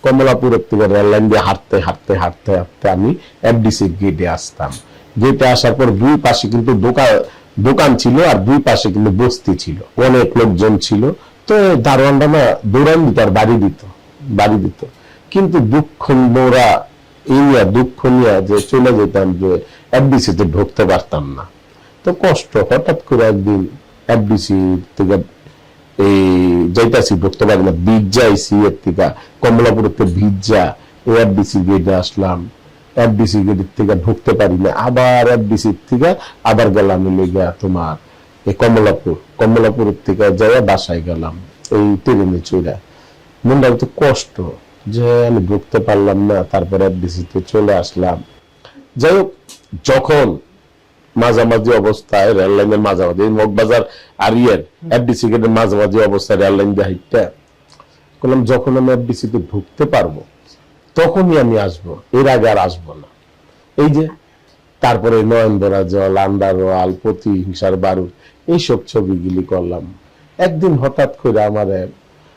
কমলাপুরের থেকে rail line দিয়ে হাঁটতে হাঁটতে হাঁটতে হাঁটতে আমি এফডিসি গেটে আসতাম। গেটে আসার পর দুই পাশে কিন্তু দোকান ছিল আর দুই পাশে কিন্তু বস্তি ছিল, অনেক লোকজন ছিল। তো দারোয়ানরা না দৌড়ান দিত আর বাড়ি দিত। কিন্তু দুঃখ নিয়ে যে চলে যেতাম, যে এফডিসি তে ঢুকতে পারতাম না। তো কষ্ট, হঠাৎ করে একদিন এফডিসি থেকে এই যাইতাছি, ঢুকতে পারি না, ভিজা আইসি এর থেকে কমলাপুরের থেকে ভিজা এফডিসি গেটে আসলাম। এফডিসি গেটের থেকে ঢুকতে পারি না, আবার এফডিসি থেকে আবার গেলাম তোমার এই কমলাপুরের থেকে যাইয়া বাসায় গেলাম এই ট্রেনে চড়ে। মনটা তো কষ্ট যে আমি ঢুকতে পারলাম না, তারপর এফডিসি তে চলে আসলাম। যাই হোক, যখন মাঝামাঝি অবস্থায় রেল লাইনের মাঝামাঝি মগবাজার আর এফডিসি গেটের মাঝামাঝি অবস্থায় রেল লাইন দিয়ে হাইটটা বললাম, যখন আমি এফডিসি তে ঢুকতে পারবো তখনই আমি আসবো, এর আগে আর আসবো না। এই যে তারপরে নয়নবরা জল, আন্ডারওয়াল, প্রতিহিংসার বারুদ, এইসব ছবিগুলি করলাম। একদিন হঠাৎ করে আমার